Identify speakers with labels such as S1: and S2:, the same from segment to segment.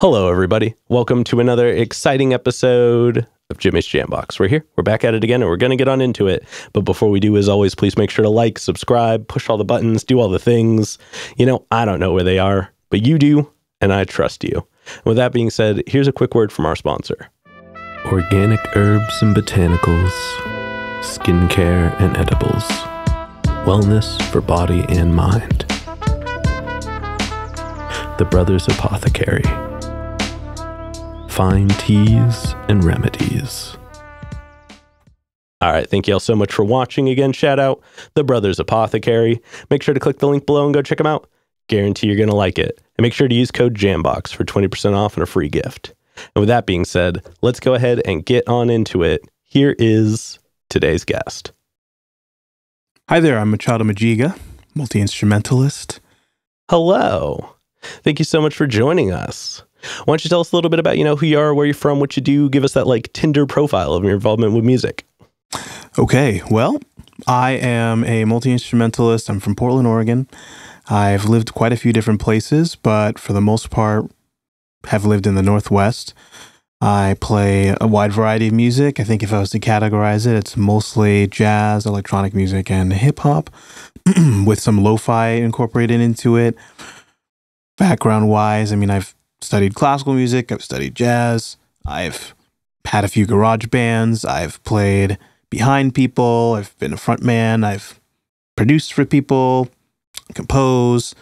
S1: Hello, everybody. Welcome to another exciting episode of Jimmy's Jambox. We're here. We're back at it again, and we're going to get on into it. But before we do, as always, please make sure to like, subscribe, push all the buttons, do all the things. You know, I don't know where they are, but you do, and I trust you. And with that being said, here's a quick word from our sponsor. Organic herbs and botanicals, skincare and edibles, wellness for body and mind. The Brothers Apothecary. Fine teas and remedies. All right, thank you all so much for watching. Again, shout out The Brothers Apothecary. Make sure to click the link below and go check them out. Guarantee you're going to like it. And make sure to use code JAMBOX for 20% off and a free gift. And with that being said, let's go ahead and get on into it. Here is today's guest.
S2: Hi there, I'm Machado Magiga, multi-instrumentalist.
S1: Hello. Thank you so much for joining us. Why don't you tell us a little bit about, who you are, where you're from, what you do, give us that Tinder profile of your involvement with music.
S2: Okay, well, I am a multi-instrumentalist. I'm from Portland, Oregon. I've lived quite a few different places, but for the most part, have lived in the Northwest. I play a wide variety of music. I think if I was to categorize it, it's mostly jazz, electronic music, and hip-hop, with some lo-fi incorporated into it. Background-wise, I've studied classical music, I've studied jazz, I've had a few garage bands, I've played behind people, I've been a front man, I've produced for people, composed,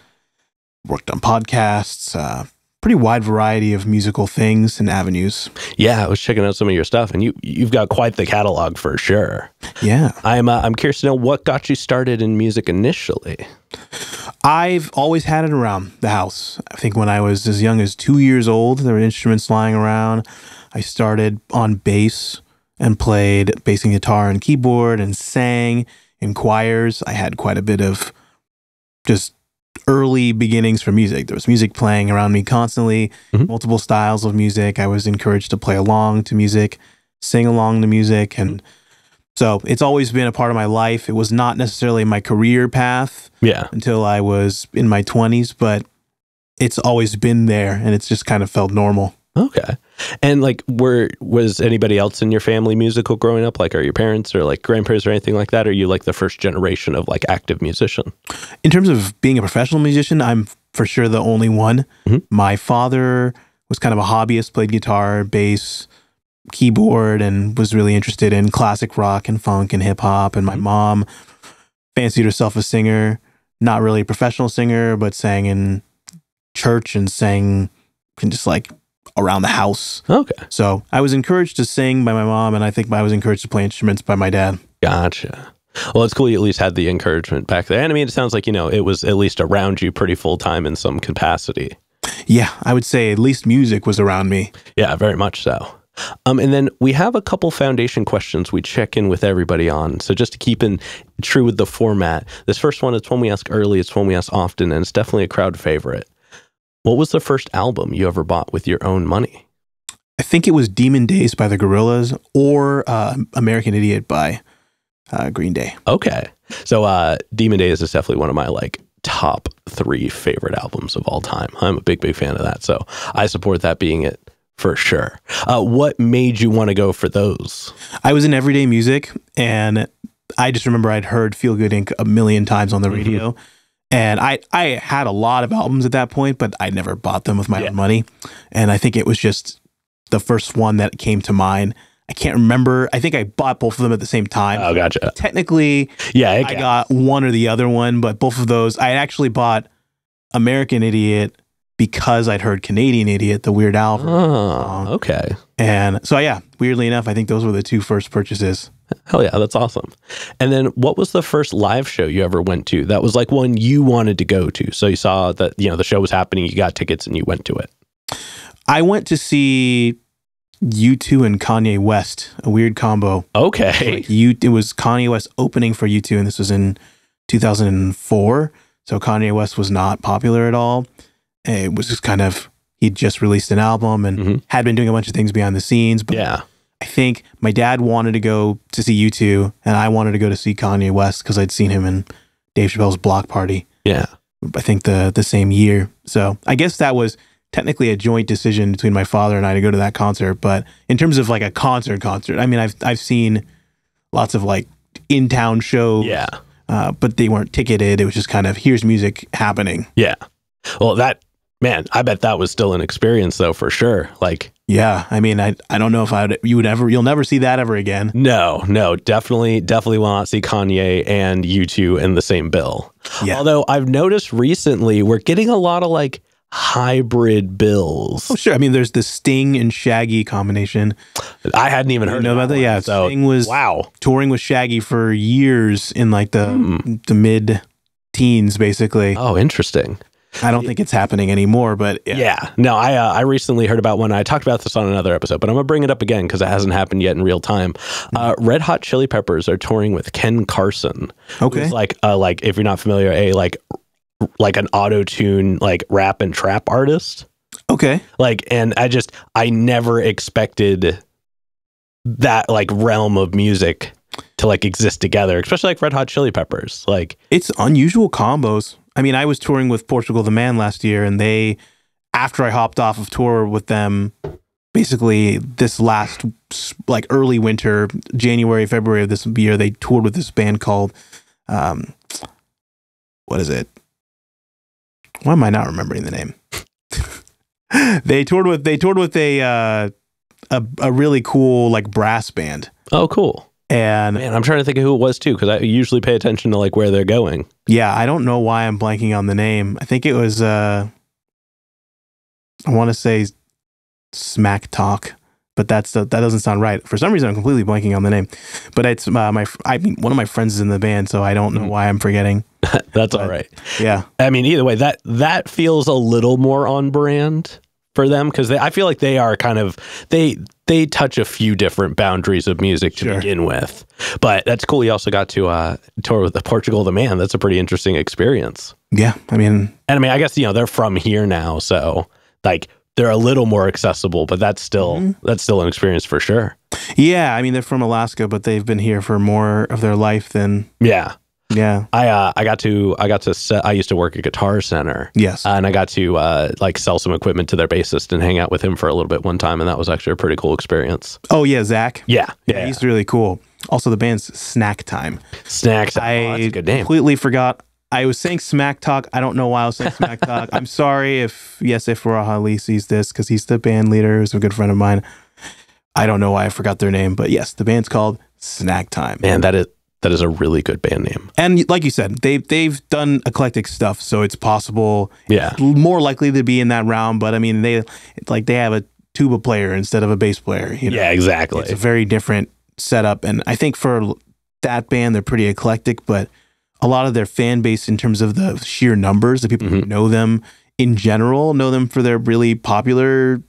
S2: worked on podcasts, pretty wide variety of musical things and avenues.
S1: Yeah, I was checking out some of your stuff, and you've got quite the catalog for sure.
S2: Yeah.
S1: I'm curious to know what got you started in music initially.
S2: I've always had it around the house. I think when I was as young as 2 years old, there were instruments lying around. I started on bass and played bass and guitar and keyboard and sang in choirs. I had quite a bit of just early beginnings for music. There was music playing around me constantly, multiple styles of music. I was encouraged to play along to music, sing along to music, and so it's always been a part of my life. It was not necessarily my career path until I was in my 20s, but it's always been there, and it's just kind of felt normal.
S1: Okay. And was anybody else in your family musical growing up? Are your parents or grandparents or anything like that? Or are you the first generation of active musician?
S2: In terms of being a professional musician, I'm for sure the only one. My father was kind of a hobbyist, played guitar, bass, keyboard, and was really interested in classic rock and funk and hip hop. And my mom fancied herself a singer, not really a professional singer, but sang in church and sang just around the house. Okay. So I was encouraged to sing by my mom, and I think I was encouraged to play instruments by my dad.
S1: Gotcha. Well, it's cool you at least had the encouragement back there. And it sounds like, it was at least around you pretty full time in some capacity.
S2: Yeah, I would say at least music was around me.
S1: Yeah, very much so. And then we have a couple foundation questions we check in with everybody on. So just to keep in true with the format, this first one, it's one we ask early, it's one we ask often, and it's definitely a crowd favorite. What was the first album you ever bought with your own money?
S2: I think it was Demon Days by the Gorillaz or American Idiot by Green Day.
S1: Okay. So Demon Days is definitely one of my top 3 favorite albums of all time. I'm a big fan of that. So I support that being it. For sure. What made you want to go for those?
S2: I was in everyday music, and I just remember I'd heard Feel Good Inc. a million times on the radio. And I had a lot of albums at that point, but I never bought them with my own money. And I think it was just the first one that came to mind. I can't remember. I think I bought both of them at the same time.
S1: Oh, gotcha.
S2: Technically, I got one or the other one, but both of those, I actually bought American Idiot because I'd heard Canadian Idiot, the Weird Al song.
S1: Okay.
S2: And so, yeah, weirdly enough, I think those were the 2 first purchases.
S1: Hell yeah, that's awesome. And then what was the first live show you ever went to that was one you wanted to go to? So you saw that, the show was happening, you got tickets and you went to it.
S2: I went to see U2 and Kanye West, a weird combo.
S1: Okay.
S2: It was Kanye West opening for U2, and this was in 2004. So Kanye West was not popular at all. It was just kind of, he'd just released an album and had been doing a bunch of things behind the scenes. But
S1: Yeah.
S2: I think my dad wanted to go to see U2, and I wanted to go to see Kanye West because I'd seen him in Dave Chappelle's Block Party.
S1: Yeah.
S2: I think the same year. So I guess that was technically a joint decision between my father and I to go to that concert. But in terms of like a concert, I mean, I've seen lots of like in-town shows.
S1: Yeah.
S2: But they weren't ticketed. It was just kind of, here's music happening.
S1: Yeah. Well, I bet that was still an experience though, for sure. Like,
S2: yeah. I mean, I don't know if you'll never see that ever again.
S1: No, definitely will not see Kanye and U2 in the same bill.
S2: Yeah.
S1: Although I've noticed recently we're getting a lot of like hybrid bills.
S2: Oh, sure. I mean, there's the Sting and Shaggy combination.
S1: I hadn't even heard
S2: about that. Yeah.
S1: So,
S2: Sting was touring with Shaggy for years in like the mid teens, basically.
S1: Oh, interesting.
S2: I don't think it's happening anymore, but
S1: yeah. No, I recently heard about one. I talked about this on another episode, but I'm gonna bring it up again because it hasn't happened yet in real time. Red Hot Chili Peppers are touring with Ken Carson.
S2: Okay.
S1: Who's like if you're not familiar, like an auto-tune like rap and trap artist.
S2: Okay.
S1: And I never expected that like realm of music to like exist together, especially like Red Hot Chili Peppers. Like,
S2: it's unusual combos. I mean, I was touring with Portugal the Man last year, and after I hopped off of tour with them, basically this last like early winter, January, February of this year, they toured with this band called, what is it? Why am I not remembering the name? They toured with a really cool like brass band.
S1: Oh, cool.
S2: And
S1: man, I'm trying to think of who it was too, because I usually pay attention to like where they're going.
S2: Yeah, I don't know why I'm blanking on the name. I think it was I want to say Smack Talk, but that doesn't sound right. For some reason, I'm completely blanking on the name. But it's one of my friends is in the band, so I don't know why I'm forgetting.
S1: That's all right.
S2: Yeah.
S1: I mean, either way, that feels a little more on brand for them, because I feel like they are kind of they touch a few different boundaries of music to begin with. But that's cool. You also got to tour with the Portugal the Man. That's a pretty interesting experience.
S2: Yeah, I mean,
S1: I guess they're from here now, so like they're a little more accessible. But that's still an experience for sure.
S2: Yeah, I mean, they're from Alaska, but they've been here for more of their life than Yeah.
S1: I used to work at Guitar Center.
S2: Yes.
S1: And I got to like sell some equipment to their bassist and hang out with him for a little bit one time, and that was actually a pretty cool experience.
S2: Oh yeah, Zach.
S1: Yeah.
S2: He's really cool. Also, the band's Snack Time.
S1: Snack Time. That's a good name.
S2: Completely forgot. I was saying Smack Talk. I don't know why I was saying Smack Talk. I'm sorry if Raha Lee sees this, because he's the band leader. He's a good friend of mine. I don't know why I forgot their name, but yes, the band's called Snack Time.
S1: Man, that is a really good band name.
S2: And like you said, they've done eclectic stuff, so it's possible.
S1: Yeah.
S2: More likely to be in that round, but I mean, they have a tuba player instead of a bass player.
S1: Yeah, exactly.
S2: It's a very different setup, and I think for that band, they're pretty eclectic, but a lot of their fan base, in terms of the sheer numbers, the people who know them in general, know them for their really popular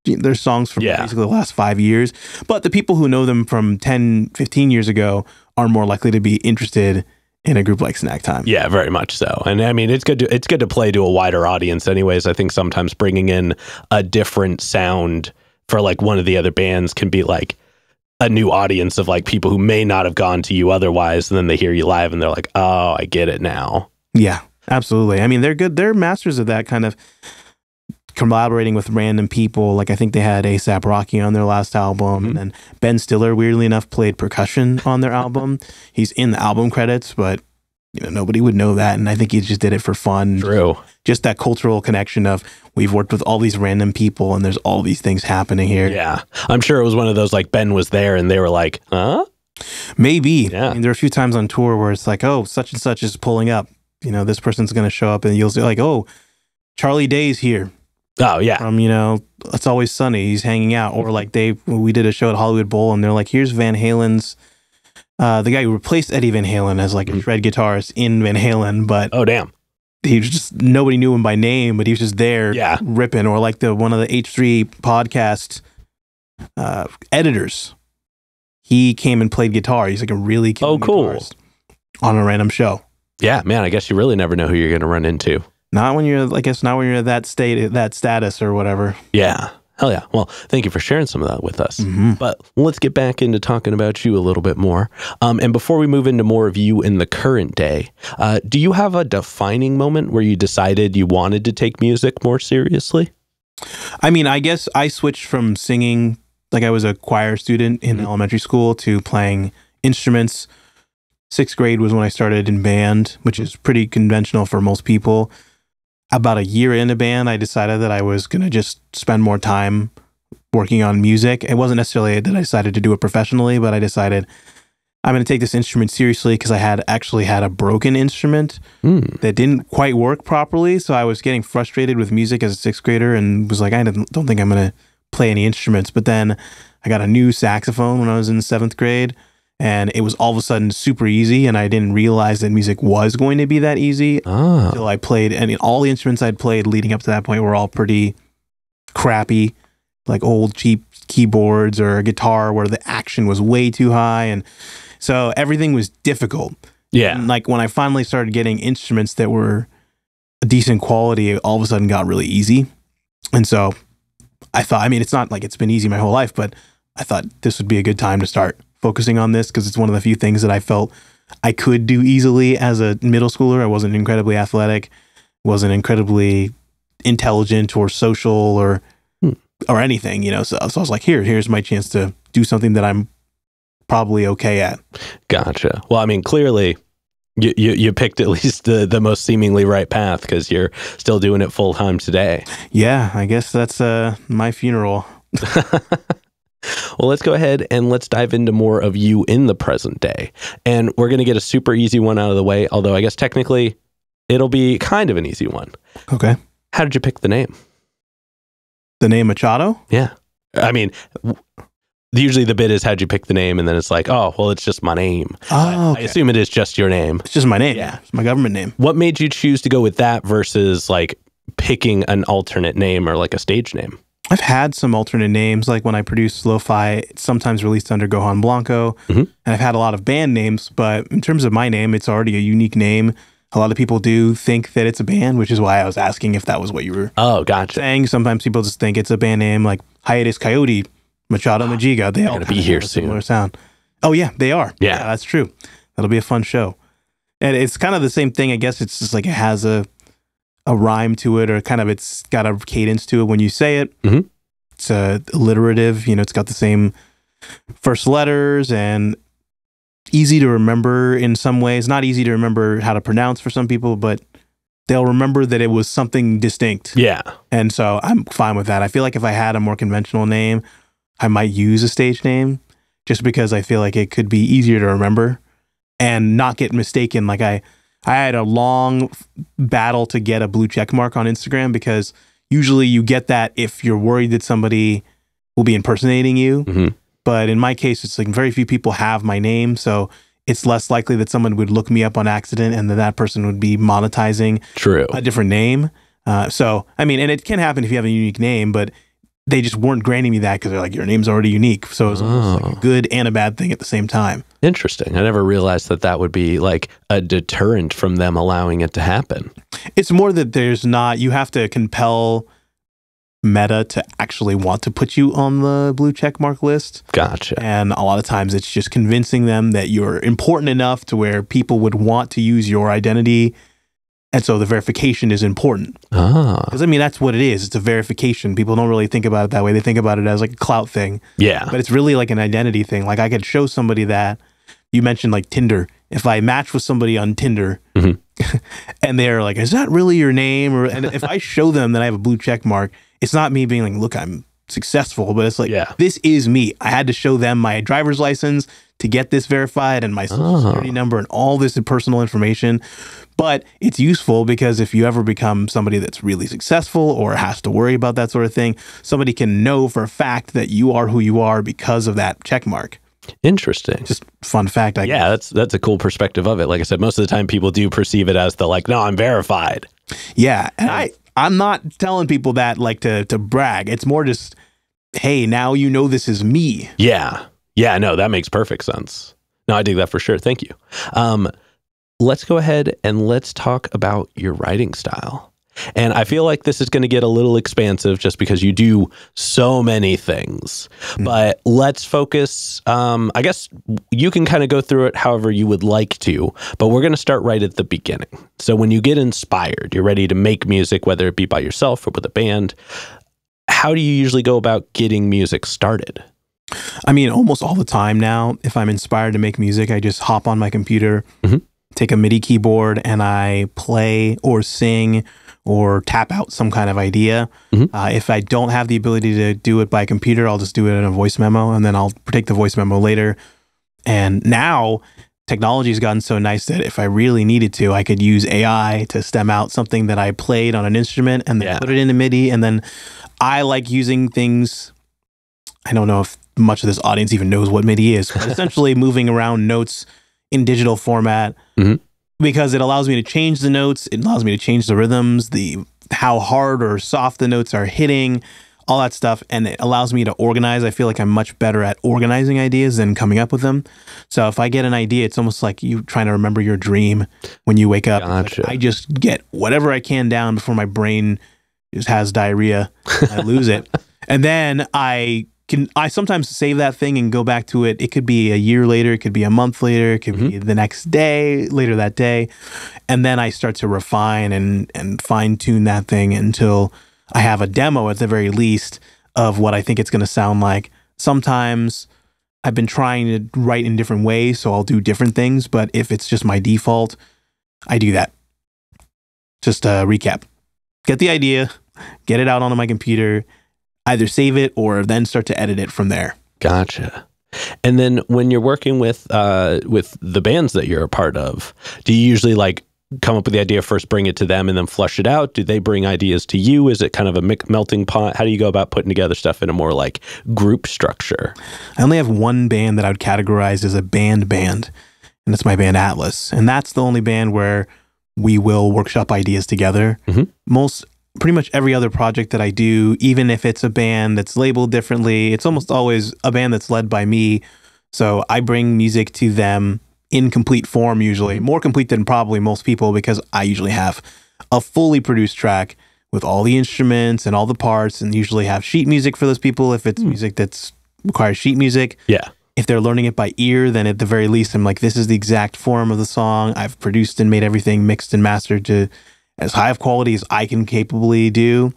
S2: their songs from basically the last 5 years. But the people who know them from 10, 15 years ago are more likely to be interested in a group like Snack Time.
S1: Yeah, very much so. And I mean, it's good to play to a wider audience anyways. I think sometimes bringing in a different sound for like one of the other bands can be like a new audience of like people who may not have gone to you otherwise, and then they hear you live and they're like, oh, I get it now.
S2: Yeah, absolutely. I mean, they're good. They're masters of that kind of collaborating with random people. Like, I think they had A$AP Rocky on their last album, and then Ben Stiller, weirdly enough, played percussion on their album. He's in the album credits, but nobody would know that, and I think he just did it for fun.
S1: True.
S2: Just that cultural connection of, we've worked with all these random people, and there's all these things happening here.
S1: Yeah, I'm sure it was one of those, like, Ben was there, and they were like, huh?
S2: Maybe.
S1: Yeah.
S2: I mean, there are a few times on tour where it's like, oh, such and such is pulling up. This person's going to show up, and you'll say like, oh, Charlie Day's here.
S1: Oh, yeah.
S2: It's Always Sunny. He's hanging out. Or like we did a show at Hollywood Bowl, and they're like, here's Van Halen's, the guy who replaced Eddie Van Halen as like a shred guitarist in Van Halen, but
S1: oh, damn.
S2: He was just, nobody knew him by name, but he was just there ripping. Or like one of the H3 podcast editors. He came and played guitar. He's like a really cool guitarist on a random show.
S1: Yeah, man, I guess you really never know who you're going to run into.
S2: Not when you're, I guess, not when you're at that state, that status or whatever.
S1: Yeah. Hell yeah. Well, thank you for sharing some of that with us.
S2: Mm-hmm.
S1: But let's get back into talking about you a little bit more. And before we move into more of you in the current day, do you have a defining moment where you decided you wanted to take music more seriously?
S2: I mean, I guess I switched from singing, like I was a choir student in elementary school, to playing instruments. 6th grade was when I started in band, which is pretty conventional for most people. About a year into band, I decided that I was going to just spend more time working on music. It wasn't necessarily that I decided to do it professionally, but I decided I'm going to take this instrument seriously because I had actually had a broken instrument that didn't quite work properly. So I was getting frustrated with music as a 6th grader and was like, I don't think I'm going to play any instruments. But then I got a new saxophone when I was in 7th grade. And it was all of a sudden super easy, and I didn't realize that music was going to be that easy until I played. And all the instruments I'd played leading up to that point were all pretty crappy, like old cheap keyboards or a guitar where the action was way too high. And so everything was difficult.
S1: Yeah.
S2: And like when I finally started getting instruments that were a decent quality, it all of a sudden got really easy. And so I thought, I mean, it's not like it's been easy my whole life, but I thought this would be a good time to start focusing on this because it's one of the few things that I felt I could do easily as a middle schooler. I wasn't incredibly athletic, wasn't incredibly intelligent or social or anything, you know. So I was like, here's my chance to do something that I'm probably okay at.
S1: Gotcha. Well, I mean, clearly you picked at least the most seemingly right path because you're still doing it full time today.
S2: Yeah, I guess that's my funeral.
S1: Well, let's go ahead and let's dive into more of you in the present day. And we're going to get a super easy one out of the way, although I guess technically it'll be kind of an easy one.
S2: Okay.
S1: How did you pick the name?
S2: The name Machado?
S1: Yeah. I mean, usually the bit is how'd you pick the name? And then it's like, oh, well, it's just my name.
S2: Oh, okay.
S1: I assume it is just your name.
S2: It's just my name.
S1: Yeah.
S2: It's my government name.
S1: What made you choose to go with that versus like picking an alternate name or like a stage name?
S2: I've had some alternate names, like when I produce lo-fi, it's sometimes released under Gohan Blanco, and I've had a lot of band names, but in terms of my name, it's already a unique name. A lot of people do think that it's a band, which is why I was asking if that was what you were saying. Sometimes people just think it's a band name, like Hiatus Coyote, Machado Magiga. They all
S1: be here
S2: have a similar sound. Oh yeah, they are. Yeah, that's true. That'll be a fun show. And it's kind of the same thing. I guess it's just like it has a rhyme to it, or kind of it's got a cadence to it when you say it. It's alliterative, you know, it's got the same first letters and easy to remember in some ways. Not easy to remember how to pronounce for some people, but they'll remember that it was something distinct.
S1: Yeah.
S2: And so I'm fine with that. I feel like if I had a more conventional name, I might use a stage name just because I feel like it could be easier to remember and not get mistaken. Like I had a long battle to get a blue check mark on Instagram because usually you get that if you're worried that somebody will be impersonating you. But in my case, it's like very few people have my name. So it's less likely that someone would look me up on accident and that person would be monetizing a different name. So, I mean, and it can happen if you have a unique name, but they just weren't granting me that because they're like, your name's already unique. So it was almost like a good and a bad thing at the same time.
S1: Interesting. I never realized that would be like a deterrent from them allowing it to happen.
S2: It's more that you have to compel Meta to actually want to put you on the blue check mark list.
S1: Gotcha.
S2: And a lot of times it's just convincing them that you're important enough to where people would want to use your identity. And so the verification is important. Because, I mean, that's what it is. It's a verification. People don't really think about it that way. They think about it as like a clout thing.
S1: Yeah.
S2: But it's really like an identity thing. Like I could show somebody that, you mentioned like Tinder. If I match with somebody on Tinder and they're like, is that really your name? And if I show them that I have a blue check mark, it's not me being like, look, I'm successful, but it's like, this is me. I had to show them my driver's license to get this verified and my social security number and all this personal information. But it's useful because if you ever become somebody that's really successful or has to worry about that sort of thing, somebody can know for a fact that you are who you are because of that check mark.
S1: Interesting.
S2: Just fun fact. I guess.
S1: That's a cool perspective of it. Like I said, most of the time people do perceive it as the like, no, I'm verified.
S2: Yeah. And I'm not telling people that like to brag. It's more just hey, now you know this is me.
S1: Yeah. Yeah, no, that makes perfect sense. No, I dig that for sure. Thank you. Let's go ahead and let's talk about your writing style. And I feel like this is going to get a little expansive just because you do so many things. But let's focus. I guess you can kind of go through it however you would like to, but we're going to start right at the beginning. So when you get inspired, you're ready to make music, whether it be by yourself or with a band. How do you usually go about getting music started?
S2: I mean, almost all the time now, if I'm inspired to make music, I just hop on my computer, take a MIDI keyboard, and I play or sing or tap out some kind of idea. If I don't have the ability to do it by computer, I'll just do it in a voice memo, and then I'll take the voice memo later. And now technology has gotten so nice that if I really needed to, I could use AI to stem out something that I played on an instrument and then put it into MIDI. And then I like using things, I don't know if much of this audience even knows what MIDI is, but essentially moving around notes in digital format, because it allows me to change the notes, it allows me to change the rhythms, how hard or soft the notes are hitting, all that stuff, and it allows me to organize. I feel like I'm much better at organizing ideas than coming up with them. So if I get an idea, it's almost like you trying to remember your dream when you wake up.
S1: Gotcha.
S2: Like I just get whatever I can down before my brain just has diarrhea. I lose it. And then I sometimes save that thing and go back to it. It could be a year later, it could be a month later, it could be the next day, later that day. And then I start to refine and fine tune that thing until I have a demo at the very least of what I think it's going to sound like. Sometimes I've been trying to write in different ways, so I'll do different things. But if it's just my default, I do that. Just a recap. Get the idea, get it out onto my computer, either save it or then start to edit it from there.
S1: Gotcha. And then when you're working with the bands that you're a part of, do you usually like come up with the idea first, bring it to them, and then flush it out? Do they bring ideas to you? Is it kind of a melting pot? How do you go about putting together stuff in a more like group structure?
S2: I only have one band that I would categorize as a band, and it's my band Atlas. And that's the only band where we will workshop ideas together. Pretty much every other project that I do, even if it's a band that's labeled differently, it's almost always a band that's led by me. So I bring music to them in complete form, usually more complete than probably most people, because I usually have a fully produced track with all the instruments and all the parts, and usually have sheet music for those people if it's music that's requires sheet music.
S1: Yeah.
S2: If they're learning it by ear, then at the very least, I'm like, this is the exact form of the song. I've produced and made everything mixed and mastered to as high of quality as I can capably do.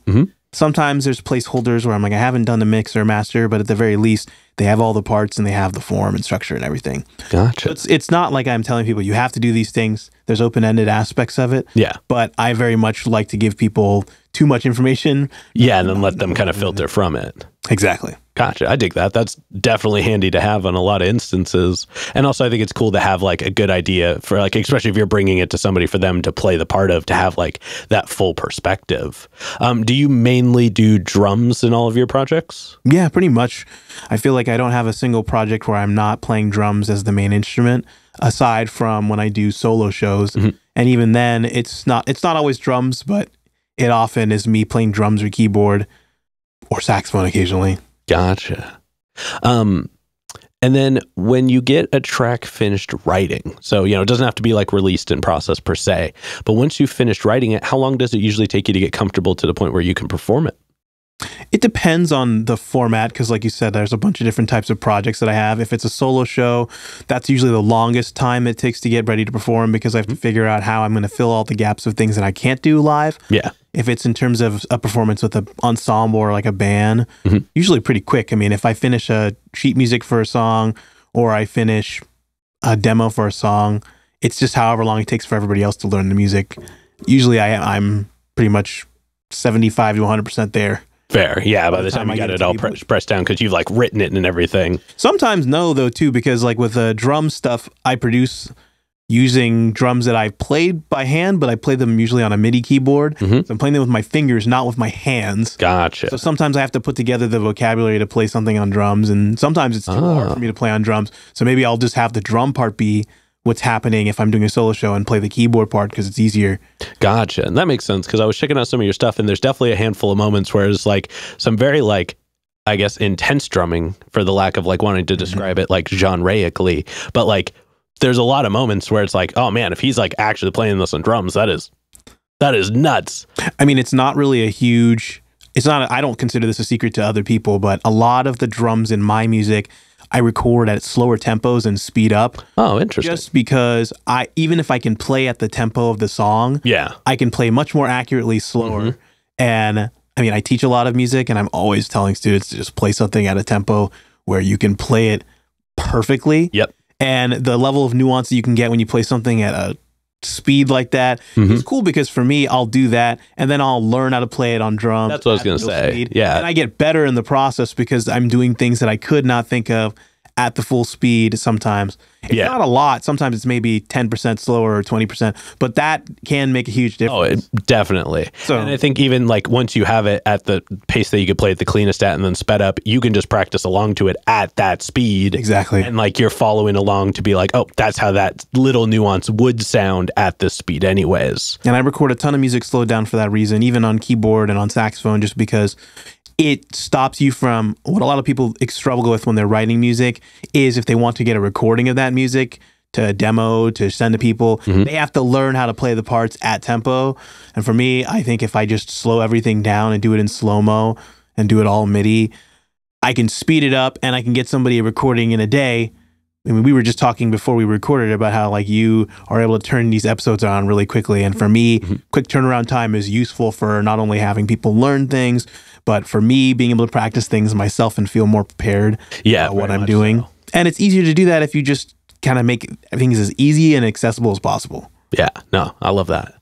S2: Sometimes there's placeholders where I'm like, I haven't done the mix or master, but at the very least, they have all the parts and they have the form and structure and everything.
S1: Gotcha.
S2: So it's not like I'm telling people you have to do these things. There's open-ended aspects of it.
S1: Yeah.
S2: But I very much like to give people too much information.
S1: Yeah, and then let them kind of filter from it.
S2: Exactly.
S1: Gotcha. I dig that. That's definitely handy to have on a lot of instances. And also I think it's cool to have like a good idea for like, especially if you're bringing it to somebody for them to play the part of, to have like that full perspective. Do you mainly do drums in all of your projects?
S2: Yeah, pretty much. I feel like I don't have a single project where I'm not playing drums as the main instrument, aside from when I do solo shows. And even then it's not always drums, but it often is me playing drums or keyboard or saxophone occasionally.
S1: Gotcha. And then when you get a track finished writing, so, it doesn't have to be like released in process per se, but once you've finished writing it, how long does it usually take you to get comfortable to the point where you can perform it?
S2: It depends on the format, because like you said, there's a bunch of different types of projects that I have. If it's a solo show, that's usually the longest time it takes to get ready to perform, because I have to figure out how I'm going to fill all the gaps of things that I can't do live.
S1: Yeah.
S2: If it's in terms of a performance with an ensemble or like a band, usually pretty quick. I mean, if I finish a sheet music for a song or I finish a demo for a song, it's just however long it takes for everybody else to learn the music. Usually I'm pretty much 75 to 100% there.
S1: Fair. Yeah, by the time you got it all pressed down, because you've like written it and everything. Sometimes
S2: no, though, too, because like with the drum stuff, I produce using drums that I've played by hand, but I play them usually on a MIDI keyboard. So I'm playing them with my fingers, not with my hands.
S1: Gotcha.
S2: So sometimes I have to put together the vocabulary to play something on drums, and sometimes it's too hard for me to play on drums. So maybe I'll just have the drum part be what's happening if I'm doing a solo show and play the keyboard part because it's easier.
S1: Gotcha. And that makes sense, because I was checking out some of your stuff and there's definitely a handful of moments where it's like some very like I guess, intense drumming, for the lack of like wanting to describe it like genreically. But like, there's a lot of moments where it's like, oh man, if he's like actually playing this on drums, that is nuts.
S2: I mean, it's not really a huge, it's not, I don't consider this a secret to other people, but a lot of the drums in my music, I record at slower tempos and speed up.
S1: Oh, interesting.
S2: Just because even if I can play at the tempo of the song,
S1: yeah,
S2: I can play much more accurately slower. And I mean, I teach a lot of music, and I'm always telling students to just play something at a tempo where you can play it perfectly.
S1: Yep.
S2: And the level of nuance that you can get when you play something at a speed like that is cool, because for me, I'll do that and then I'll learn how to play it on drums.
S1: That's what I was going to say.
S2: Speed,
S1: yeah.
S2: And I get better in the process because I'm doing things that I could not think of at the full speed sometimes. It's not a lot. Sometimes it's maybe 10% slower or 20%, but that can make a huge difference.
S1: Oh, definitely. So, and I think even like once you have it at the pace that you could play it the cleanest at and then sped up, you can just practice along to it at that speed.
S2: Exactly.
S1: And like you're following along to be like, oh, that's how that little nuance would sound at this speed anyways.
S2: And I record a ton of music slowed down for that reason, even on keyboard and on saxophone, just because it stops you from what a lot of people struggle with when they're writing music is if they want to get a recording of that music to demo, to send to people, they have to learn how to play the parts at tempo. And for me, I think if I just slow everything down and do it in slow-mo and do it all MIDI, I can speed it up and I can get somebody a recording in a day. I mean, we were just talking before we recorded about how like you are able to turn these episodes on really quickly. And for me, quick turnaround time is useful for not only having people learn things, but for me being able to practice things myself and feel more prepared about what I'm doing. So. And it's easier to do that if you just kind of make things as easy and accessible as possible.
S1: Yeah, no, I love that.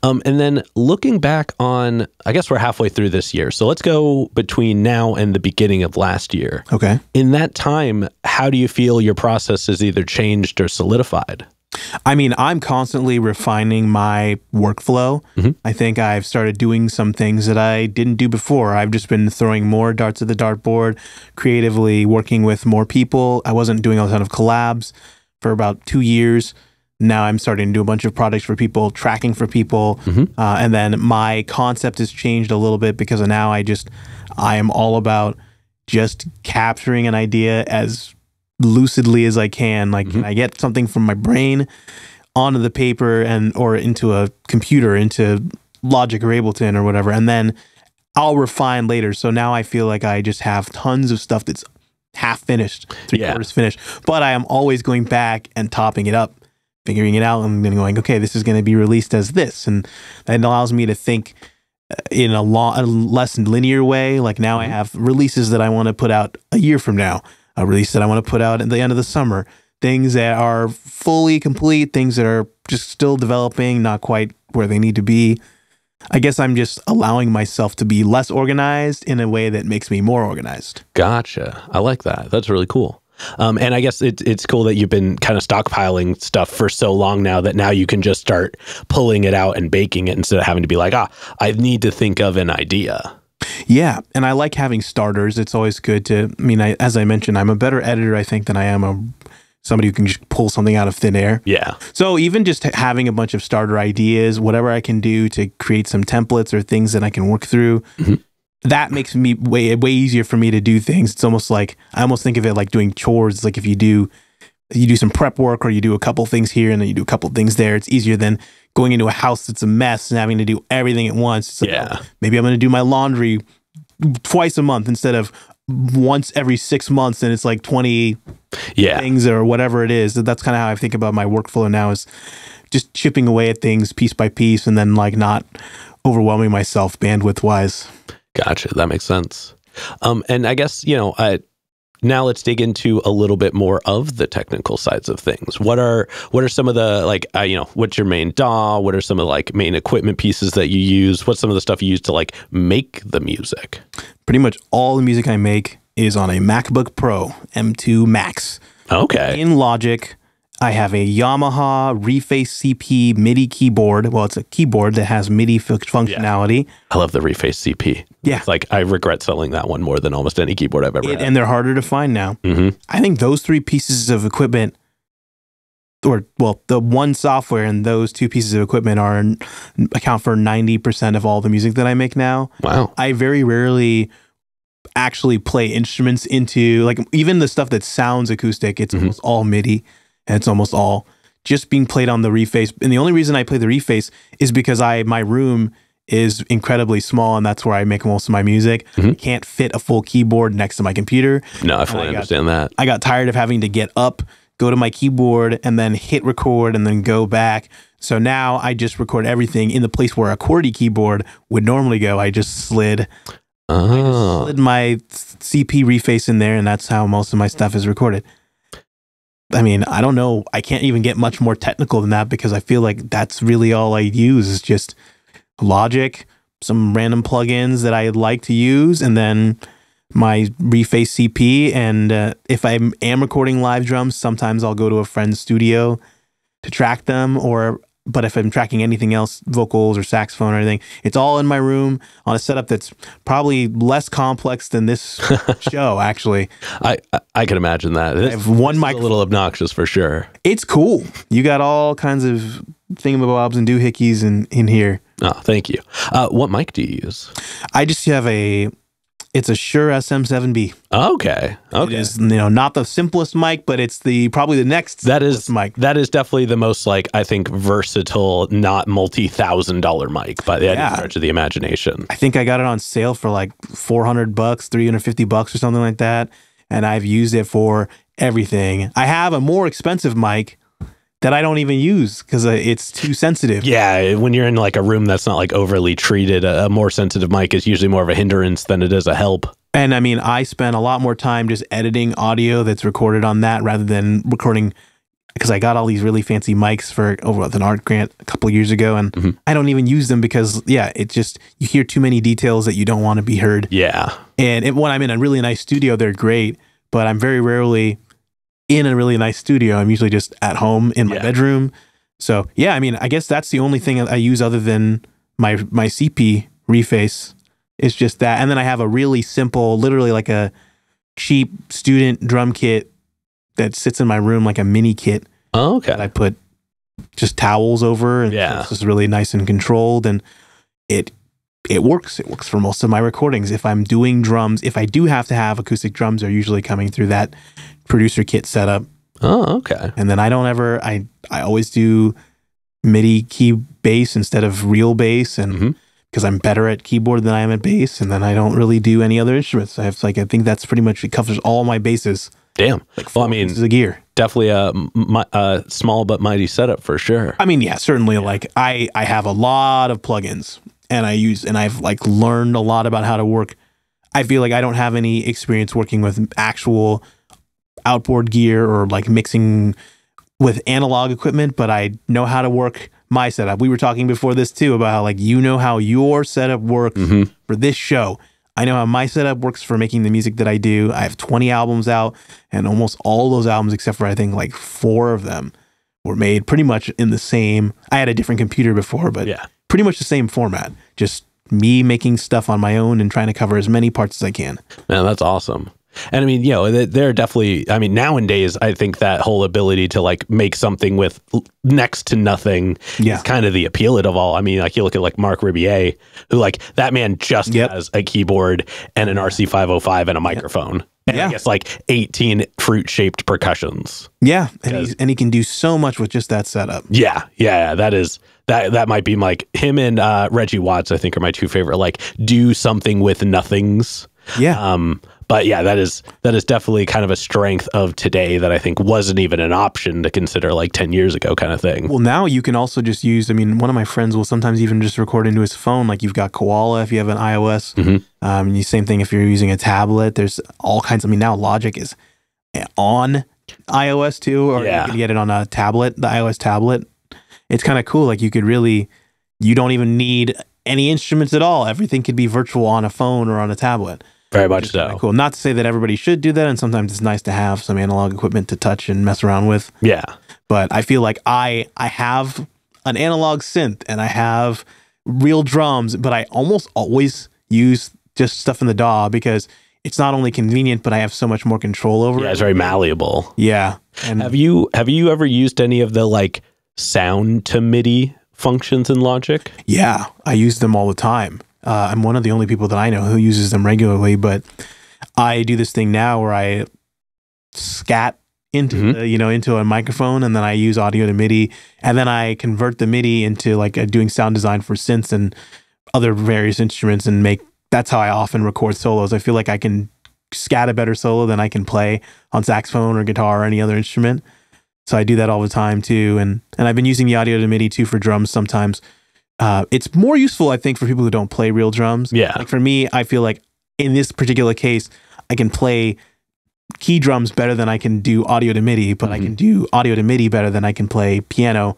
S1: And then looking back on, I guess we're halfway through this year. So let's go between now and the beginning of last year.
S2: Okay.
S1: In that time, how do you feel your process has either changed or solidified?
S2: I mean, I'm constantly refining my workflow. I think I've started doing some things that I didn't do before. I've just been throwing more darts at the dartboard, creatively working with more people. I wasn't doing a ton of collabs for about 2 years. Now I'm starting to do a bunch of projects for people, tracking for people. And then my concept has changed a little bit because now I am all about just capturing an idea as lucidly as I can. Like, can I get something from my brain onto the paper or into a computer, into Logic or Ableton or whatever, and then I'll refine later. So now I feel like I just have tons of stuff that's half finished, three-quarters finished, but I am always going back and topping it up, figuring it out, and then going, okay, this is going to be released as this. And that allows me to think in a less linear way. Like now I have releases that I want to put out a year from now, a release that I want to put out at the end of the summer, things that are fully complete, things that are just still developing, not quite where they need to be. I guess I'm just allowing myself to be less organized in a way that makes me more organized.
S1: Gotcha. I like that. That's really cool. And I guess it's cool that you've been kind of stockpiling stuff for so long now that now you can just start pulling it out and baking it instead of having to be like, I need to think of an idea.
S2: Yeah, and I like having starters. It's always good to, I mean, as I mentioned, I'm a better editor, I think, than I am somebody who can just pull something out of thin air. Yeah. So even just having a bunch of starter ideas, whatever I can do to create some templates or things that I can work through, that makes me way easier for me to do things. It's almost like, I almost think of it like doing chores. It's like if you do some prep work or you do a couple things here and then you do a couple things there, it's easier than going into a house that's a mess and having to do everything at once. It's like, oh, maybe I'm going to do my laundry twice a month instead of once every 6 months, and it's like 20 things or whatever it is. That's kind of how I think about my workflow now, is just chipping away at things piece by piece and then like not overwhelming myself bandwidth wise. Gotcha.
S1: That makes sense. And I guess, now let's dig into a little bit more of the technical sides of things. What are some of the, like, what's your main DAW? What are some of the like main equipment pieces that you use? What's some of the stuff you use to like make the music?
S2: Pretty much all the music I make is on a MacBook Pro M2 Max.
S1: Okay.
S2: In Logic, I have a Yamaha Reface CP MIDI keyboard. Well, it's a keyboard that has MIDI functionality.
S1: Yeah. I love the Reface CP.
S2: Yeah.
S1: It's like, I regret selling that one more than almost any keyboard I've ever had.
S2: And they're harder to find now. I think those three pieces of equipment, the one software and those two pieces of equipment account for 90% of all the music that I make now.
S1: Wow.
S2: I very rarely actually play instruments into, like, even the stuff that sounds acoustic, it's almost all MIDI, and it's almost all just being played on the Reface. And the only reason I play the Reface is because my room is incredibly small, and that's where I make most of my music. I can't fit a full keyboard next to my computer.
S1: No, I fully understand that.
S2: I got tired of having to get up, go to my keyboard, and then hit record, and then go back. So now I just record everything in the place where a QWERTY keyboard would normally go. I just slid my CP Reface in there, and that's how most of my stuff is recorded. I mean, I don't know. I can't even get much more technical than that, because I feel like that's really all I use is just Logic, some random plugins that I like to use, and then my Reface CP. And if I am recording live drums, sometimes I'll go to a friend's studio to track them, but if I'm tracking anything else, vocals or saxophone or anything, it's all in my room on a setup that's probably less complex than this show, actually.
S1: I can imagine that.
S2: I have one mic.
S1: A little obnoxious for sure.
S2: It's cool. You got all kinds of thingamabobs and doohickeys in here.
S1: Oh, thank you. What mic do you use?
S2: I just have it's a Shure SM7B.
S1: Okay.
S2: It is, not the simplest mic, but it's probably the next simplest mic.
S1: That is definitely the most, like, I think, versatile, not multi-$1,000 mic by the stretch of the imagination.
S2: I think I got it on sale for like $400, $350 or something like that, and I've used it for everything. I have a more expensive mic that I don't even use because it's too sensitive.
S1: Yeah, when you're in like a room that's not like overly treated, a more sensitive mic is usually more of a hindrance than it is a help.
S2: And I mean, I spend a lot more time just editing audio that's recorded on that rather than recording, because I got all these really fancy mics with an art grant a couple of years ago, and I don't even use them because, it just, you hear too many details that you don't want to be heard.
S1: Yeah.
S2: And when I'm in a really nice studio, they're great, but I'm very rarely in a really nice studio. I'm usually just at home in my bedroom. So yeah, I mean, I guess that's the only thing I use other than my CP Reface. It's just that. And then I have a really simple, literally like a cheap student drum kit that sits in my room, like a mini kit.
S1: Oh, okay.
S2: That I put just towels over, and it's just really nice and controlled, and it works. It works for most of my recordings. If I'm doing drums, if I do have to have acoustic drums, they're usually coming through that producer kit setup.
S1: Oh, okay.
S2: And then I always do MIDI key bass instead of real bass, and because I'm better at keyboard than I am at bass, and then I don't really do any other instruments. I think that's pretty much, it covers all my bases.
S1: Damn.
S2: Like, well, I mean, pieces of gear.
S1: Definitely a small but mighty setup for sure.
S2: I mean, yeah, certainly. Like I have a lot of plugins, and I've like learned a lot about how to work. I feel like I don't have any experience working with actual outboard gear or like mixing with analog equipment, but I know how to work my setup. We were talking before this too about how, like, how your setup works for this show. I know how my setup works for making the music that I do. I have 20 albums out, and almost all those albums, except for I think like 4 of them, were made pretty much in the same. I had a different computer before, but pretty much the same format. Just me making stuff on my own and trying to cover as many parts as I can.
S1: Man, that's awesome. And I mean, they're definitely, I mean, nowadays, I think that whole ability to like make something with next to nothing is kind of the appeal of it all. I mean, like you look at like Mark Ribier, who like that man just has a keyboard and an RC505 and a microphone. And I guess like 18 fruit-shaped percussions.
S2: Yeah, and he can do so much with just that setup.
S1: Yeah, that might be like him and Reggie Watts, I think, are my 2 favorite, like, do something with nothings.
S2: Yeah.
S1: But yeah, that is definitely kind of a strength of today that I think wasn't even an option to consider like 10 years ago, kind of thing.
S2: Well, now you can also just use, I mean, one of my friends will sometimes even just record into his phone. Like, you've got Koala if you have an iOS. Same thing if you're using a tablet. There's all kinds. I mean, now Logic is on iOS too, or you can get it on a tablet, the iOS tablet. It's kind of cool. Like, you don't even need any instruments at all. Everything could be virtual on a phone or on a tablet.
S1: Very much so.
S2: Cool. Not to say that everybody should do that, and sometimes it's nice to have some analog equipment to touch and mess around with.
S1: Yeah.
S2: But I feel like I have an analog synth and I have real drums, but I almost always use just stuff in the DAW because it's not only convenient, but I have so much more control over it.
S1: Yeah, it's very malleable.
S2: Yeah. And
S1: have you ever used any of the like sound to MIDI functions in Logic?
S2: Yeah, I use them all the time. I'm one of the only people that I know who uses them regularly, but I do this thing now where I scat into into a microphone, and then I use audio to MIDI, and then I convert the MIDI into like doing sound design for synths and other various instruments, and that's how I often record solos. I feel like I can scat a better solo than I can play on saxophone or guitar or any other instrument. So I do that all the time too, and I've been using the audio to MIDI too for drums sometimes. It's more useful, I think, for people who don't play real drums.
S1: Yeah.
S2: Like for me, I feel like in this particular case, I can play key drums better than I can do audio to MIDI, but I can do audio to MIDI better than I can play piano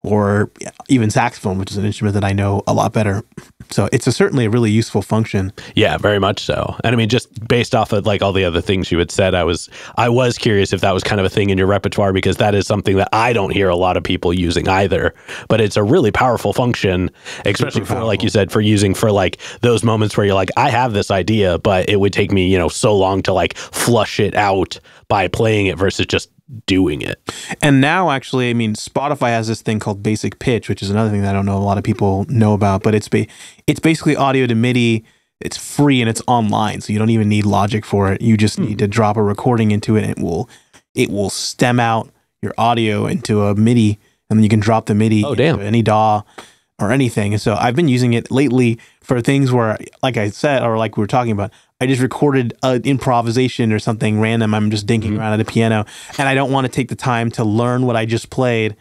S2: or even saxophone, which is an instrument that I know a lot better. So it's certainly a really useful function.
S1: Yeah, very much so. And I mean, just based off of like all the other things you had said, I was curious if that was kind of a thing in your repertoire, because that is something that I don't hear a lot of people using either. But it's a really powerful function, especially for, like you said, for using for like those moments where you're like, I have this idea, but it would take me, so long to like flush it out by playing it versus just doing it. And
S2: now actually, I mean, Spotify has this thing called basic pitch, which is another thing that I don't know a lot of people know about, but it's basically audio to MIDI. It's free and it's online, so you don't even need Logic for it. You just need to drop a recording into it, and it will stem out your audio into a MIDI, and then you can drop the MIDI into any DAW or anything. And so I've been using it lately for things where, like I said, or like we were talking about, I just recorded an improvisation or something random. I'm just dinking around at a piano, and I don't want to take the time to learn what I just played.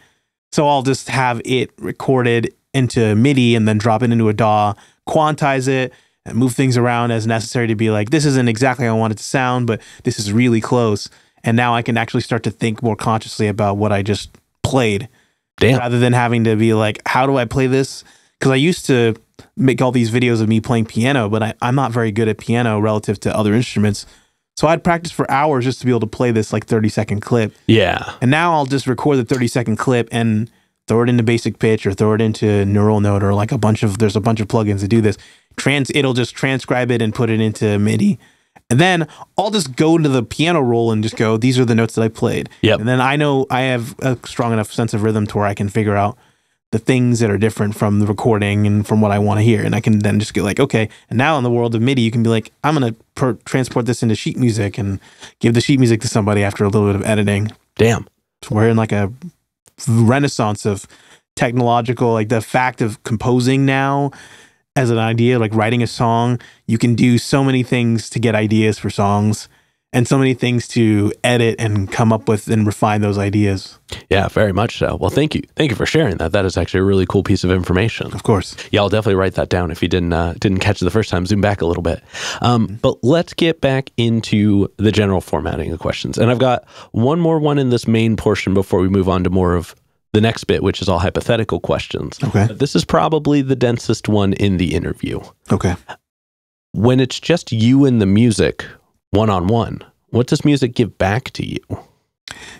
S2: So I'll just have it recorded into MIDI and then drop it into a DAW, quantize it, and move things around as necessary to be like, this isn't exactly how I want it to sound, but this is really close. And now I can actually start to think more consciously about what I just played. Rather than having to be like, how do I play this? Because I used to make all these videos of me playing piano, but I'm not very good at piano relative to other instruments. So I'd practice for hours just to be able to play this like 30-second clip. Yeah. And now I'll just record the 30-second clip and throw it into basic pitch or throw it into neural note or like there's a bunch of plugins that do this. It'll just transcribe it and put it into MIDI. And then I'll just go to the piano roll and just go, these are the notes that I played. Yep. And then I know I have a strong enough sense of rhythm to where I can figure out the things that are different from the recording and from what I want to hear. And I can then just get like, okay, and now in the world of MIDI, you can be like, I'm going to transport this into sheet music and give the sheet music to somebody after a little bit of editing. Damn. So we're in like a renaissance of technological, like the fact of composing now as an idea, like writing a song. You can do so many things to get ideas for songs and so many things to edit and come up with and refine those ideas. Yeah, very much so. Well, thank you. Thank you for sharing that. That is actually a really cool piece of information. Of course. Yeah, I'll definitely write that down if you didn't catch it the first time. Zoom back a little bit. But let's get back into the general formatting of questions. And I've got one more one in this main portion before we move on to more of the next bit, which is all hypothetical questions. Okay. This is probably the densest one in the interview. Okay. When it's just you and the music, one-on-one, what does music give back to you?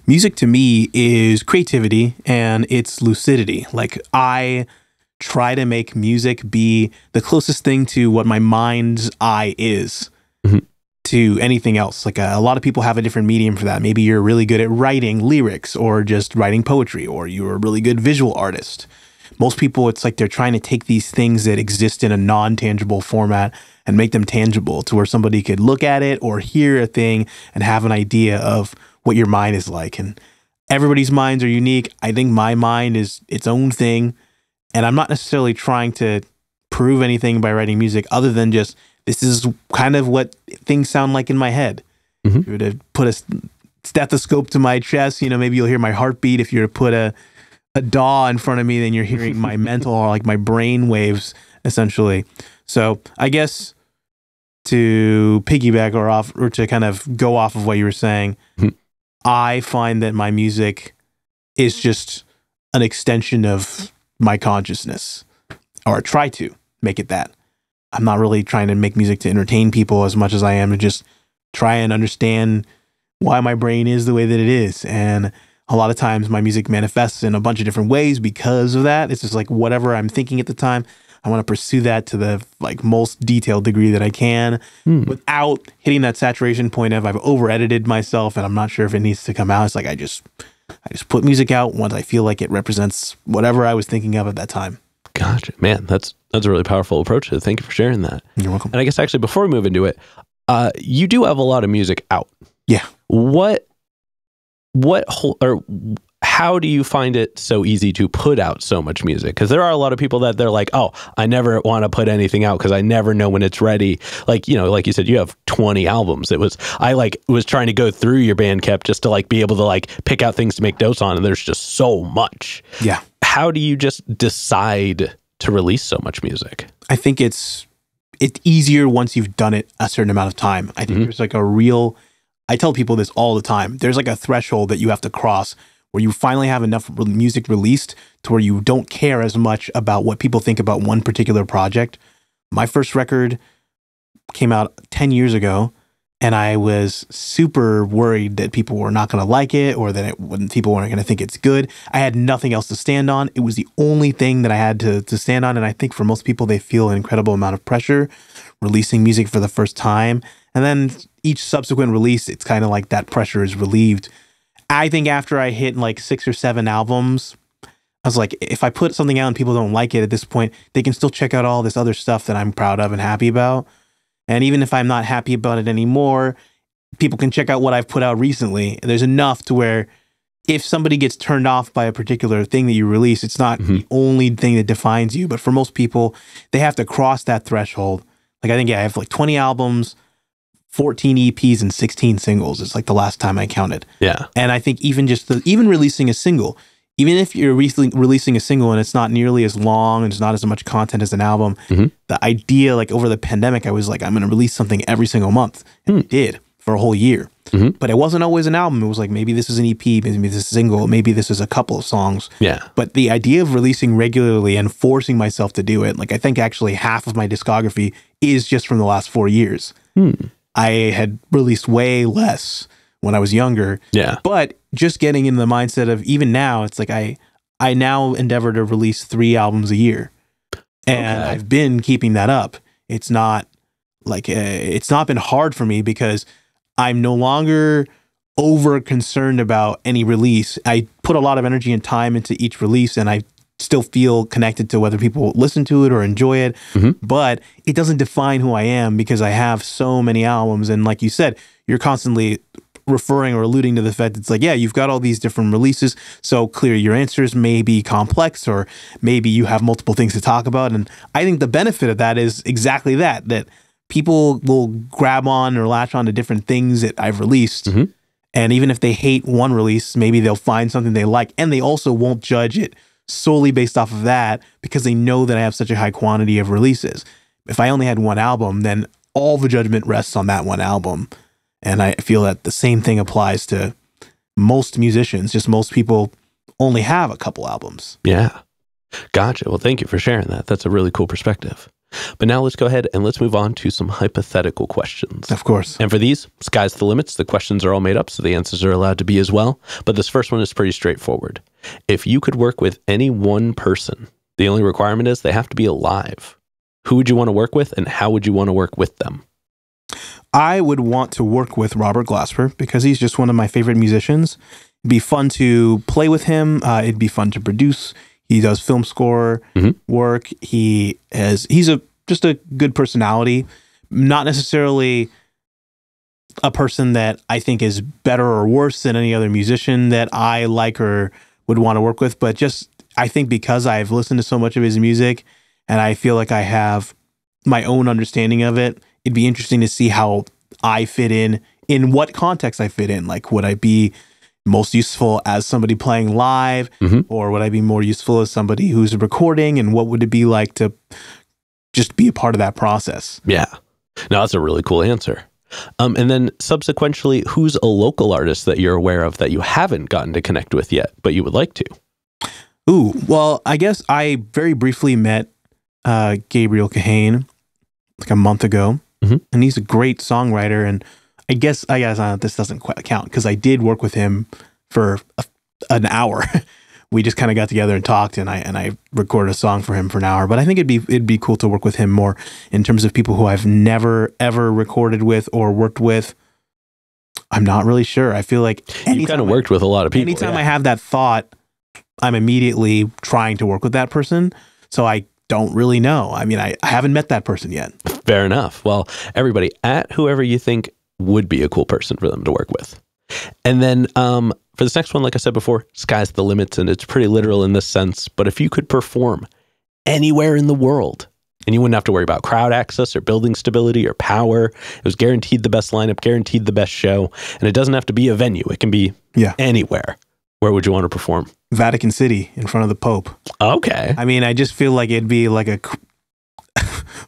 S2: Music to me is creativity and it's lucidity. Like I try to make music be the closest thing to what my mind's eye is to anything else. Like a lot of people have a different medium for that. Maybe you're really good at writing lyrics or just writing poetry, or you're a really good visual artist. Most people, it's like they're trying to take these things that exist in a non-tangible format and make them tangible to where somebody could look at it or hear a thing and have an idea of what your mind is like. And everybody's minds are unique. I think my mind is its own thing. And I'm not necessarily trying to prove anything by writing music other than just, this is kind of what things sound like in my head. If you were to put a stethoscope to my chest, maybe you'll hear my heartbeat. If you were to put a DAW in front of me, then you're hearing my mental or like my brain waves, essentially. So I guess to piggyback or to kind of go off of what you were saying, I find that my music is just an extension of my consciousness, or try to make it that. I'm not really trying to make music to entertain people as much as I am to just try and understand why my brain is the way that it is. And a lot of times my music manifests in a bunch of different ways because of that. It's just like whatever I'm thinking at the time, I want to pursue that to the like most detailed degree that I can without hitting that saturation point of I've over edited myself and I'm not sure if it needs to come out. It's like I just put music out once I feel like it represents whatever I was thinking of at that time. Gotcha. Man, that's a really powerful approach to it. Thank you for sharing that. You're welcome. And I guess actually before we move into it,
S1: You do have a lot of music out.
S2: Yeah.
S1: How do you find it so easy to put out so much music? Because there are a lot of people that they're like, oh, I never want to put anything out because I never know when it's ready. Like, like you said, you have 20 albums. I was trying to go through your Bandcamp just to be able to pick out things to make notes on, and there's just so much.
S2: Yeah.
S1: How do you just decide to release so much music?
S2: I think it's easier once you've done it a certain amount of time. I think there's I tell people this all the time. There's a threshold that you have to cross where you finally have enough music released to where you don't care as much about what people think about one particular project. My first record came out 10 years ago, and I was super worried that people were not going to like it, or that people weren't going to think it's good. I had nothing else to stand on. It was the only thing that I had to stand on, and I think for most people, they feel an incredible amount of pressure releasing music for the first time. And then each subsequent release, it's kind of like that pressure is relieved. I think after I hit 6 or 7 albums, I was like, if I put something out and people don't like it at this point, they can still check out all this other stuff that I'm proud of and happy about. And even if I'm not happy about it anymore, people can check out what I've put out recently. There's enough to where if somebody gets turned off by a particular thing that you release, it's not the only thing that defines you. But for most people, they have to cross that threshold. I think, I have 20 albums, 14 EPs, and 16 singles. It's the last time I counted.
S1: Yeah.
S2: And I think even releasing a single, even if you're releasing a single and it's not nearly as long and it's not as much content as an album, the idea, over the pandemic, I was I'm going to release something every single month. And I did for a whole year. But it wasn't always an album. It was maybe this is an EP, maybe this is a single, maybe this is a couple of songs.
S1: Yeah.
S2: But the idea of releasing regularly and forcing myself to do it, I think actually half of my discography is just from the last 4 years. I had released way less when I was younger.
S1: Yeah.
S2: But just getting in the mindset of even now, it's I now endeavor to release 3 albums a year. And I've been keeping that up. It's not it's not been hard for me because I'm no longer over concerned about any release. I put a lot of energy and time into each release, and I still feel connected to whether people listen to it or enjoy it. But it doesn't define who I am because I have so many albums. And like you said, you're constantly referring or alluding to the fact that it's you've got all these different releases. So clear your answers may be complex, or maybe you have multiple things to talk about. And I think the benefit of that is exactly that people will grab on or latch on to different things that I've released. And even if they hate one release, maybe they'll find something they like, and they also won't judge it solely based off of that because they know that I have such a high quantity of releases. If I only had one album, then all the judgment rests on that one album. And I feel that the same thing applies to most musicians. Just most people only have a couple albums.
S1: Yeah. Gotcha. Well, thank you for sharing that. That's a really cool perspective. But now let's go ahead and let's move on to some hypothetical questions.
S2: Of course.
S1: And for these, sky's the limits. The questions are all made up, so the answers are allowed to be as well. But this first one is pretty straightforward. If you could work with any one person, the only requirement is they have to be alive. Who would you want to work with, and how would you want to work with them?
S2: I would want to work with Robert Glasper because he's just one of my favorite musicians. It'd be fun to play with him. It'd be fun to produce. He does film score work. He's just a good personality. Not necessarily a person that I think is better or worse than any other musician that I like or would want to work with, but just I think because I've listened to so much of his music and I feel like I have my own understanding of it, it'd be interesting to see how I fit in what context I fit in. Would I be most useful as somebody playing live, or would I be more useful as somebody who's recording, and what would it be like to just be a part of that process?
S1: Yeah. No, that's a really cool answer. And then subsequently, who's a local artist that you're aware of that you haven't gotten to connect with yet, but you would like to?
S2: Ooh, well, I guess I very briefly met Gabriel Kahane a month ago, and he's a great songwriter. And I guess this doesn't quite count because I did work with him for an hour. We just kind of got together and talked, and I recorded a song for him for an hour. But I think it'd be cool to work with him more in terms of people who I've never ever recorded with or worked with. I'm not really sure. I feel like
S1: you kind of worked with a lot of people.
S2: Anytime I have that thought, I'm immediately trying to work with that person. So I don't really know. I mean, I haven't met that person yet.
S1: Fair enough. Well, everybody, at whoever you think would be a cool person for them to work with. And then for this next one, like I said before, sky's the limits, and it's pretty literal in this sense. But if you could perform anywhere in the world, and you wouldn't have to worry about crowd access or building stability or power, it was guaranteed the best lineup, guaranteed the best show, and it doesn't have to be a venue. It can be anywhere. Where would you want to perform?
S2: Vatican City, in front of the Pope.
S1: Okay.
S2: I mean, I just feel like it'd be like a...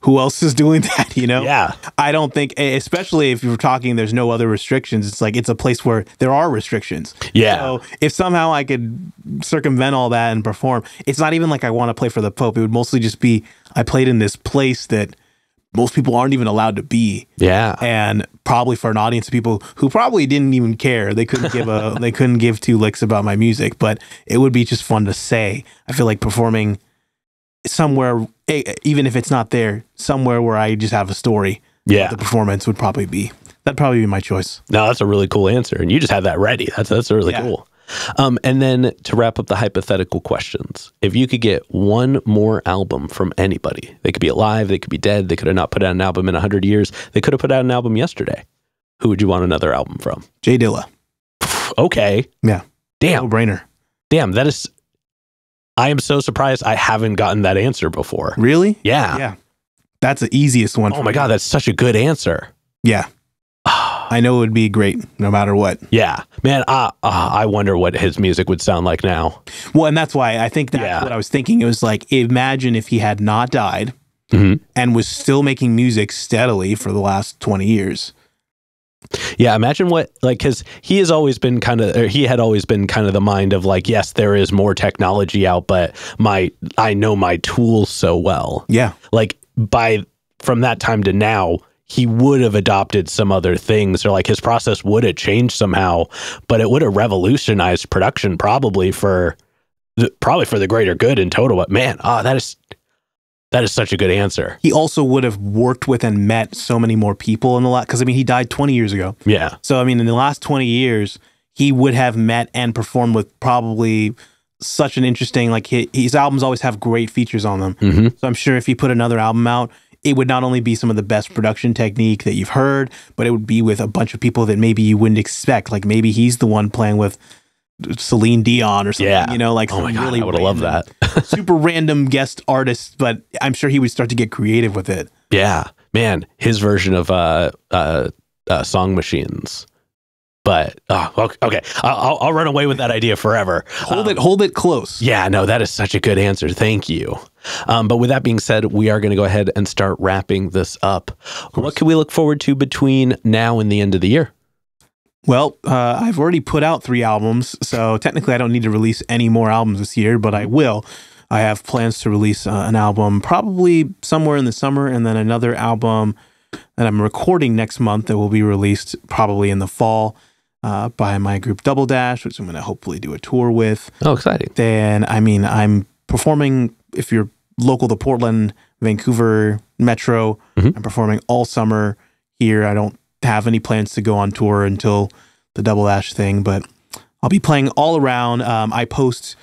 S2: Who else is doing that, you know?
S1: Yeah.
S2: I don't think, especially if you're talking there's no other restrictions, it's like it's a place where there are restrictions.
S1: Yeah.
S2: So if somehow I could circumvent all that and perform, it's not even like I want to play for the Pope. It would mostly just be I played in this place that most people aren't even allowed to be.
S1: Yeah.
S2: And probably for an audience of people who probably didn't even care. They couldn't give they couldn't give two licks about my music, but it would be just fun to say. I feel like performing somewhere, even if it's not there, somewhere where I just have a story.
S1: Yeah.
S2: The performance that'd probably be my choice.
S1: No, that's a really cool answer. And you just had that ready. That's really cool. And then to wrap up the hypothetical questions, if you could get one more album from anybody, they could be alive, they could be dead, they could have not put out an album in 100 years, they could have put out an album yesterday. Who would you want another album from?
S2: Jay Dilla.
S1: Okay.
S2: Yeah.
S1: Damn.
S2: No-brainer.
S1: Damn, that is... I am so surprised I haven't gotten that answer before.
S2: Really?
S1: Yeah.
S2: Yeah. That's the easiest one.
S1: Oh my God, that's such a good answer.
S2: Yeah. I know it would be great no matter what.
S1: Yeah. Man, I wonder what his music would sound like now.
S2: Well, and that's why I think that's what I was thinking. It was like, imagine if he had not died and was still making music steadily for the last 20 years.
S1: Yeah, imagine what, like, because he had always been kind of the mind of like, yes, there is more technology out, but I know my tools so well.
S2: Yeah.
S1: Like from that time to now, he would have adopted some other things, or like his process would have changed somehow, but it would have revolutionized production probably for the greater good in total. But man, that is such a good answer.
S2: He also would have worked with and met so many more people in the last, because I mean, he died 20 years ago.
S1: Yeah.
S2: So I mean, in the last 20 years, he would have met and performed with probably such an interesting, like his albums always have great features on them. So I'm sure if he put another album out, it would not only be some of the best production technique that you've heard, but it would be with a bunch of people that maybe you wouldn't expect. Like maybe he's the one playing with Celine Dion or something, you know, like
S1: oh my God,
S2: really
S1: I would have loved that.
S2: super random guest artists, but I'm sure he would start to get creative with it.
S1: Yeah, man, his version of Song Machines. But okay, I'll run away with that idea forever.
S2: Hold it close.
S1: Yeah, no, that is such a good answer. Thank you. But with that being said, we are going to go ahead and start wrapping this up. What can we look forward to between now and the end of the year?
S2: Well, I've already put out 3 albums, so technically I don't need to release any more albums this year, but I will. I have plans to release an album probably somewhere in the summer, and then another album that I'm recording next month that will be released probably in the fall by my group Double Dash, which I'm going to hopefully do a tour with.
S1: Oh, exciting.
S2: Then, I mean, I'm performing, if you're local to Portland, Vancouver, Metro, I'm performing all summer here. I don't have any plans to go on tour until the Double Dash thing, but I'll be playing all around. I post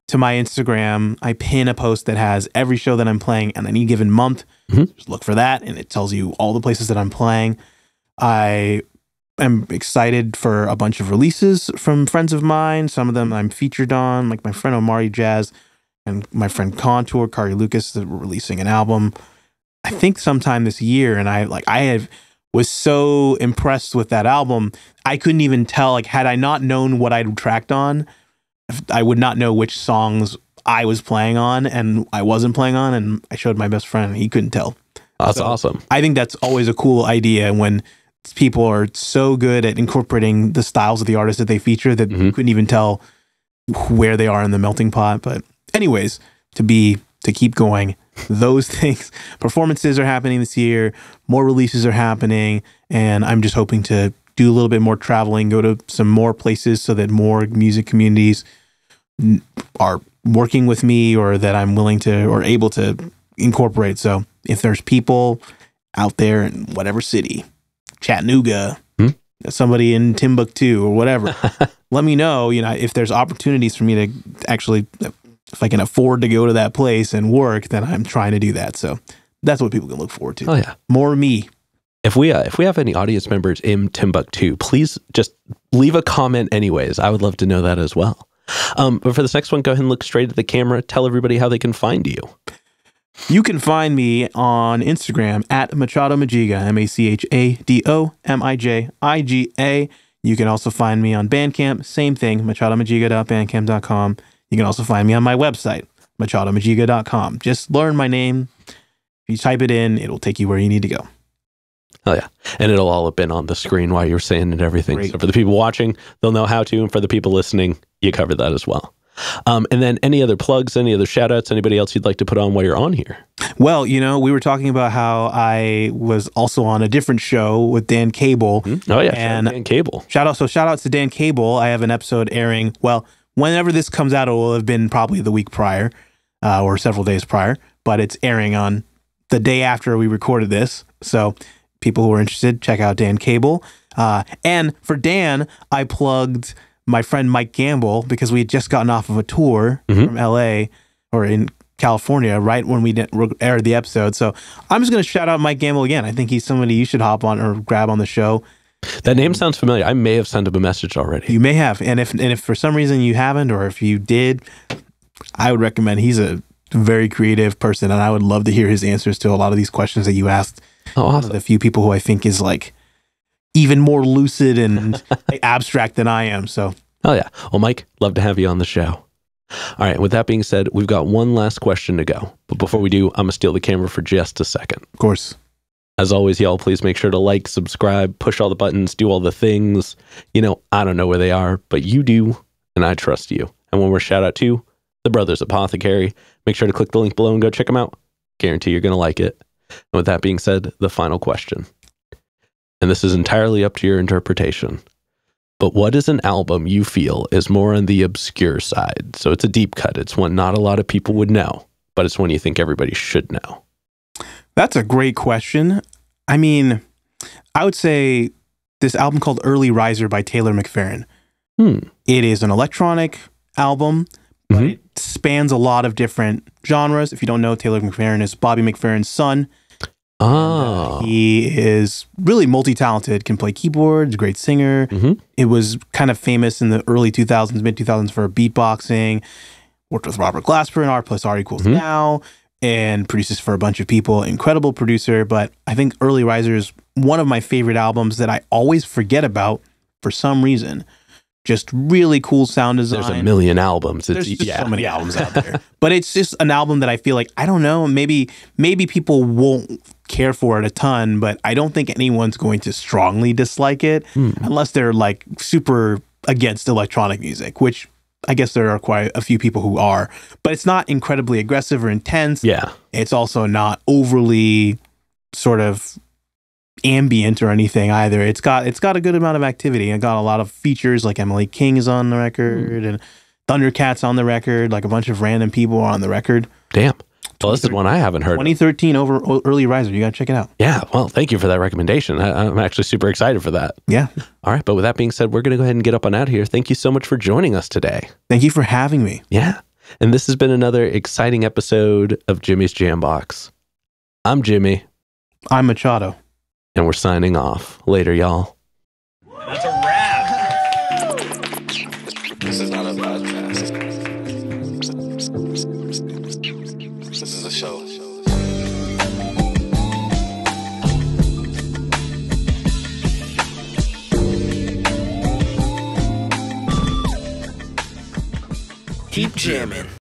S2: to my Instagram, I pin a post that has every show that I'm playing in any given month. Just look for that, and it tells you all the places that I'm playing. I am excited for a bunch of releases from friends of mine. Some of them I'm featured on, like my friend Omari Jazz and my friend Contour, Kari Lucas, that were releasing an album, I think sometime this year, and I was so impressed with that album. I couldn't even tell, like, had I not known what I'd tracked on, I would not know which songs I was playing on and I wasn't playing on, and I showed my best friend and he couldn't tell.
S1: That's awesome.
S2: I think that's always a cool idea when people are so good at incorporating the styles of the artists that they feature that you couldn't even tell where they are in the melting pot. But anyways, to keep going, those things, performances are happening this year, more releases are happening, and I'm just hoping to do a little bit more traveling, go to some more places so that more music communities are working with me, or that I'm willing to or able to incorporate. So if there's people out there in whatever city, Chattanooga, somebody in Timbuktu or whatever, let me know, if there's opportunities for me to actually, if I can afford to go to that place and work, then I'm trying to do that. So that's what people can look forward to.
S1: Oh yeah,
S2: more me.
S1: If we have any audience members in Timbuktu, please just leave a comment anyways. I would love to know that as well. But for this next one, go ahead and look straight at the camera. Tell everybody how they can find you.
S2: You can find me on Instagram at Machado Magiga, MachadoMijiga. You can also find me on Bandcamp, same thing, machadomagiga.bandcamp.com. You can also find me on my website, machadomagiga.com. Just learn my name. If you type it in, it'll take you where you need to go.
S1: Oh yeah, and it'll all have been on the screen while you're saying it and everything. Great. So for the people watching, they'll know how to, and for the people listening, you covered that as well. And then any other plugs, any other shout outs, anybody else you'd like to put on while you're on here?
S2: Well, we were talking about how I was also on a different show with Dan Cable.
S1: Oh yeah, and Dan Cable.
S2: Shout outs to Dan Cable. I have an episode airing, well, whenever this comes out, it will have been probably the week prior or several days prior, but it's airing on the day after we recorded this. So people who are interested, check out Dan Cable. And for Dan, I plugged my friend Mike Gamble because we had just gotten off of a tour from LA or in California right when we aired the episode. So I'm just going to shout out Mike Gamble again. I think he's somebody you should hop on or grab on the show.
S1: That name sounds familiar. I may have sent him a message already.
S2: You may have. And if for some reason you haven't, or if you did, I would recommend. He's a very creative person, and I would love to hear his answers to a lot of these questions that you asked.
S1: Oh, awesome.
S2: The few people who I think is like even more lucid and abstract than I am. So,
S1: oh yeah. Well, Mike, love to have you on the show. All right. With that being said, we've got one last question to go. But before we do, I'm going to steal the camera for just a second.
S2: Of course.
S1: As always, y'all, please make sure to like, subscribe, push all the buttons, do all the things. I don't know where they are, but you do, and I trust you. And when we're shout out to the Brothers Apothecary, make sure to click the link below and go check them out. Guarantee you're going to like it. And with that being said, the final question. And this is entirely up to your interpretation. But what is an album you feel is more on the obscure side? So it's a deep cut. It's one not a lot of people would know, but it's one you think everybody should know.
S2: That's a great question. I mean, I would say this album called Early Riser by Taylor McFerrin. It is an electronic album, but it spans a lot of different genres. If you don't know, Taylor McFerrin is Bobby McFerrin's son.
S1: Oh.
S2: He is really multi-talented, can play keyboards, great singer. It was kind of famous in the early 2000s, mid-2000s for beatboxing. Worked with Robert Glasper in R + R = Now, and produces for a bunch of people. Incredible producer, but I think Early Riser is one of my favorite albums that I always forget about for some reason. Just really cool sound design.
S1: There's a million albums.
S2: There's just so many albums out there. But it's just an album that I feel like, I don't know, maybe people won't care for it a ton, but I don't think anyone's going to strongly dislike it unless they're like super against electronic music, which I guess there are quite a few people who are. But it's not incredibly aggressive or intense.
S1: Yeah.
S2: It's also not overly sort of ambient or anything either. It's got a good amount of activity and got a lot of features, like Emily King is on the record and Thundercat's on the record, like a bunch of random people are on the record.
S1: Damn. Well, this is one I haven't heard.
S2: 2013 over Early Riser. You got to check it out.
S1: Yeah. Well, thank you for that recommendation. I'm actually super excited for that.
S2: Yeah.
S1: All right. But with that being said, we're going to go ahead and get up on out of here. Thank you so much for joining us today.
S2: Thank you for having me.
S1: Yeah. And this has been another exciting episode of Jimmy's Jambox. I'm Jimmy.
S2: I'm Machado.
S1: And we're signing off. Later, y'all.
S3: That's a wrap.
S4: This is not a podcast. This is a show.
S3: Keep jamming.